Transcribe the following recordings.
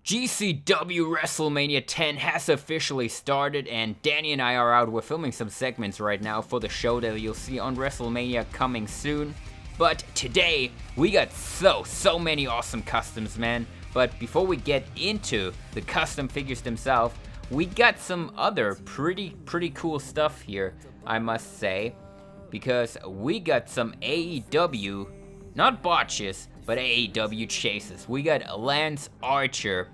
GCW Wrestlemania 10 has officially started, and Danny and I are out. We're filming some segments right now for the show that you'll see on WrestleMania coming soon. But today, we got so many awesome customs, man. But before we get into the custom figures themselves, we got some other pretty cool stuff here, I must say. Because we got some AEW, not botches, but AEW chases. We got Lance Archer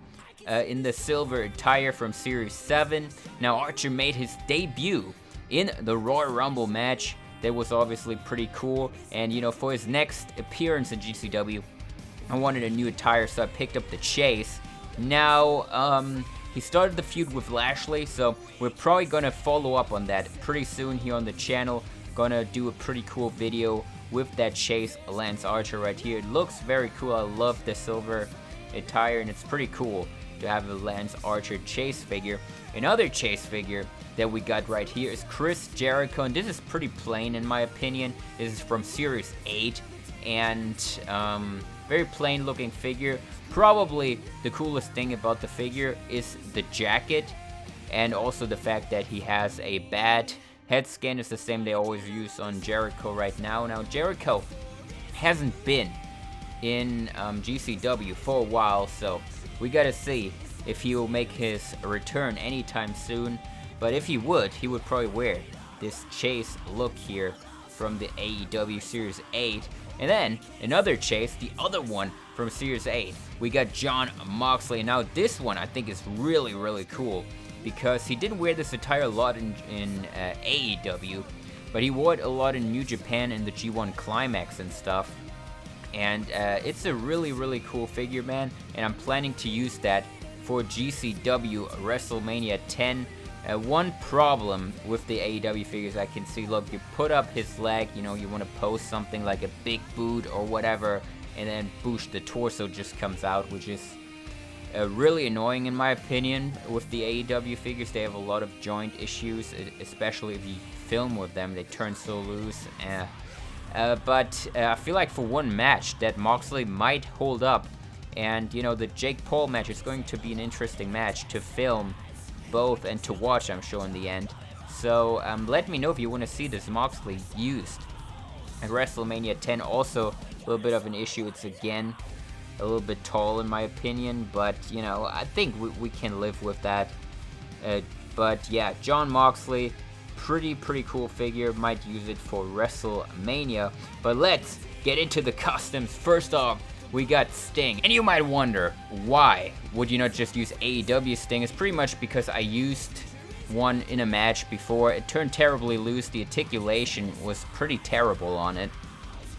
in the silver attire from Series 7. Now Archer made his debut in the Royal Rumble match. That was obviously pretty cool. And you know, for his next appearance in GCW, I wanted a new attire, so I picked up the chase. Now, he started the feud with Lashley, so we're probably gonna follow up on that pretty soon here on the channel. Gonna do a pretty cool video with that chase Lance Archer right here. It looks very cool. I love the silver attire, and it's pretty cool to have a Lance Archer chase figure. Another chase figure that we got right here is Chris Jericho, and this is pretty plain in my opinion. This is from Series 8, and very plain looking figure. Probably the coolest thing about the figure is the jacket, and also the fact that he has a bad head scan. Is the same they always use on Jericho right now. Now Jericho hasn't been in GCW for a while, so we gotta see if he will make his return anytime soon. But if he would probably wear this chase look here from the AEW Series 8. And then another chase, the other one from Series 8. We got Jon Moxley. Now this one I think is really cool, because he didn't wear this attire a lot in AEW, but he wore it a lot in New Japan in the G1 Climax and stuff. And it's a really cool figure, man, and I'm planning to use that for GCW Wrestlemania 10. One problem with the AEW figures I can see, look, you put up his leg, you know, you want to post something like a big boot or whatever, and then boosh, the torso just comes out, which is really annoying in my opinion. With the AEW figures, they have a lot of joint issues, especially if you film with them, they turn so loose. But I feel like for one match that Moxley might hold up, and you know, the Jake Paul match is going to be an interesting match to film both and to watch, I'm sure, in the end. So let me know if you want to see this Moxley used at WrestleMania 10. Also a little bit of an issue, it's again a little bit tall in my opinion, but you know, I think we can live with that. But yeah, Jon Moxley, pretty cool figure. Might use it for WrestleMania. But let's get into the customs. First off, we got Sting, and you might wonder, why would you not just use AEW Sting? It's pretty much because I used one in a match before. It turned terribly loose. The articulation was pretty terrible on it,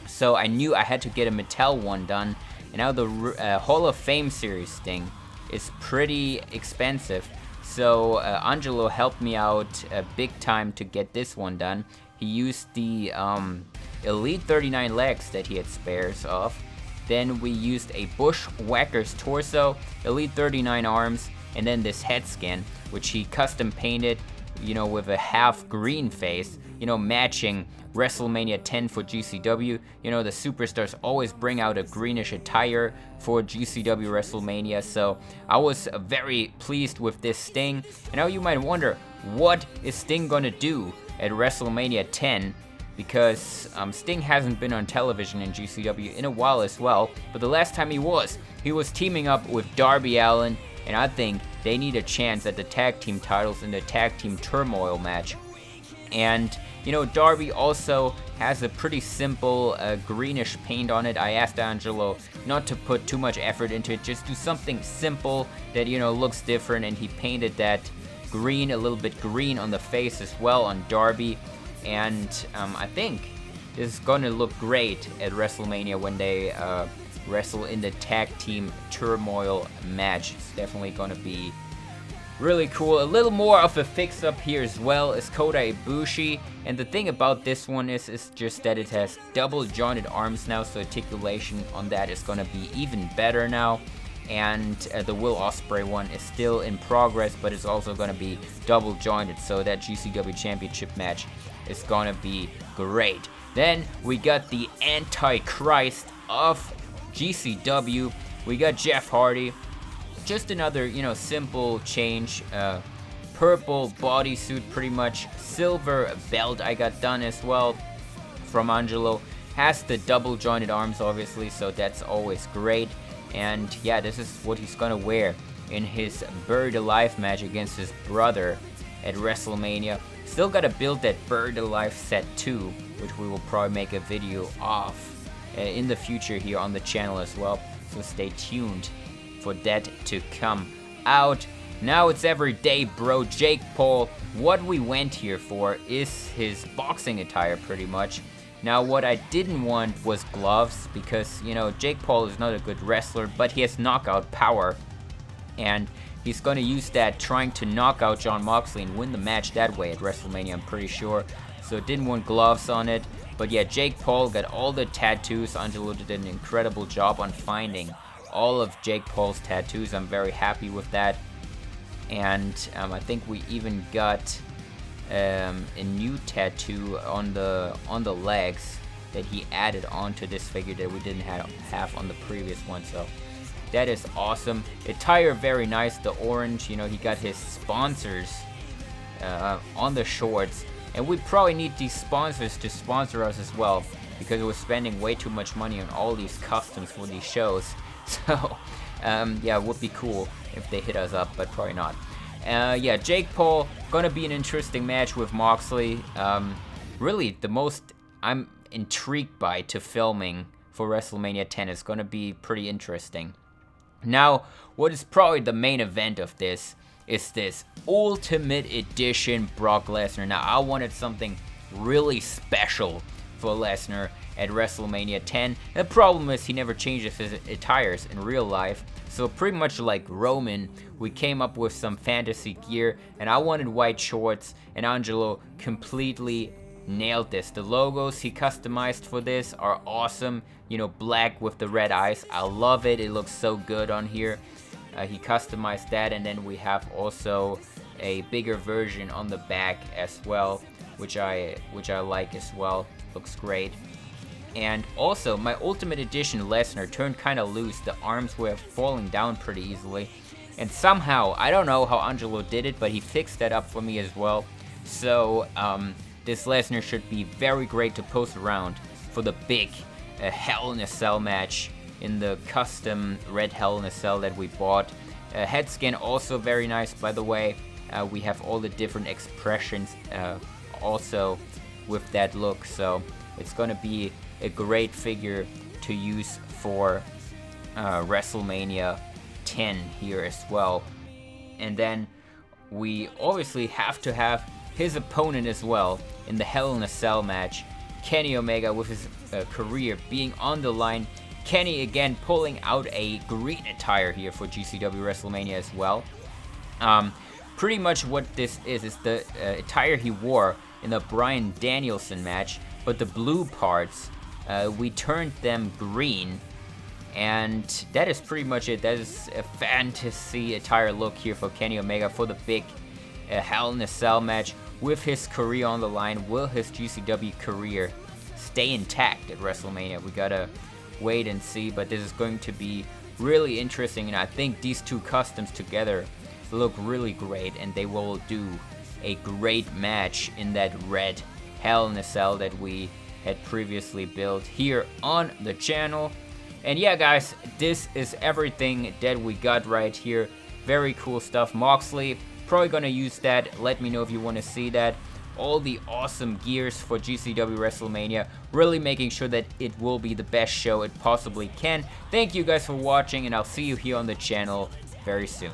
so I knew I had to get a Mattel one done. And now the Hall of Fame series Sting is pretty expensive, so Angelo helped me out big time to get this one done. He used the Elite 39 legs that he had spares of. Then we used a Bushwhacker's torso, Elite 39 arms, and then this head scan, which he custom painted, you know, with a half green face, you know, matching WrestleMania 10 for GCW. You know, the superstars always bring out a greenish attire for GCW WrestleMania, so I was very pleased with this Sting. And now you might wonder, what is Sting gonna do at WrestleMania 10? Because Sting hasn't been on television in GCW in a while as well, but the last time he was teaming up with Darby Allin, and I think they need a chance at the tag team titles in the tag team turmoil match. And you know, Darby also has a pretty simple greenish paint on it. I asked Angelo not to put too much effort into it, just do something simple that, you know, looks different, and he painted that green, a little bit green on the face as well on Darby. And I think this is going to look great at WrestleMania when they wrestle in the tag team turmoil match. It's definitely going to be really cool. A little more of a fix-up here as well is Kodaibushi, and the thing about this one is just that it has double jointed arms now, so articulation on that is going to be even better now. And the Will Ospreay one is still in progress, but it's also going to be double jointed, so that GCW Championship match is going to be great. Then we got the Antichrist of GCW. We got Jeff Hardy, just another, you know, simple change. Purple bodysuit, pretty much. Silver belt I got done as well from Angelo. Has the double jointed arms, obviously, so that's always great. And yeah, this is what he's gonna wear in his Buried Alive match against his brother at WrestleMania. Still gotta build that Buried Alive set 2, which we will probably make a video of in the future here on the channel as well. So stay tuned for that to come out. Now it's everyday bro Jake Paul. What we went here for is his boxing attire, pretty much. Now what I didn't want was gloves, because, you know, Jake Paul is not a good wrestler, but he has knockout power, and he's going to use that trying to knock out Jon Moxley and win the match that way at WrestleMania, I'm pretty sure. So didn't want gloves on it. But yeah, Jake Paul got all the tattoos. Angelo did an incredible job on finding all of Jake Paul's tattoos. I'm very happy with that. And I think we even got a new tattoo on the legs that he added onto this figure that we didn't have on the previous one. So that is awesome. Attire very nice. The orange, you know, he got his sponsors on the shorts, and we probably need these sponsors to sponsor us as well, because we're spending way too much money on all these customs for these shows. So yeah, it would be cool if they hit us up, but probably not. Yeah, Jake Paul, gonna be an interesting match with Moxley. Really, the most I'm intrigued by to filming for WrestleMania 10 is gonna be pretty interesting. Now, what is probably the main event of this is this Ultimate Edition Brock Lesnar. Now, I wanted something really special for Lesnar at WrestleMania 10. The problem is he never changes his attires in real life. So pretty much like Roman, we came up with some fantasy gear, and I wanted white shorts, and Angelo completely nailed this. The logos he customized for this are awesome. You know, black with the red eyes. I love it. It looks so good on here. He customized that, and then we have also a bigger version on the back as well, which I like as well. Looks great. And also, my Ultimate Edition Lesnar turned kind of loose. The arms were falling down pretty easily. And somehow, I don't know how Angelo did it, but he fixed that up for me as well. So, this Lesnar should be very great to post around for the big Hell in a Cell match in the custom red Hell in a Cell that we bought. Head scan also very nice, by the way. We have all the different expressions also with that look. So, it's going to be a great figure to use for WrestleMania 10 here as well. And then we obviously have to have his opponent as well in the Hell in a Cell match. Kenny Omega, with his career being on the line. Kenny again pulling out a green attire here for GCW Wrestlemania as well. Pretty much what this is the attire he wore in the Bryan Danielson match, but the blue parts, we turned them green, and that is pretty much it. That is a fantasy attire look here for Kenny Omega for the big Hell in a Cell match. With his career on the line, will his GCW career stay intact at WrestleMania? We gotta wait and see, but this is going to be really interesting, and I think these two customs together look really great, and they will do a great match in that red Hell in a Cell that we had previously built here on the channel. And yeah, guys, this is everything that we got right here. Very cool stuff. Moxley, probably gonna use that. Let me know if you want to see that. All the awesome gears for GCW Wrestlemania. Really making sure that it will be the best show it possibly can. Thank you guys for watching, and I'll see you here on the channel very soon.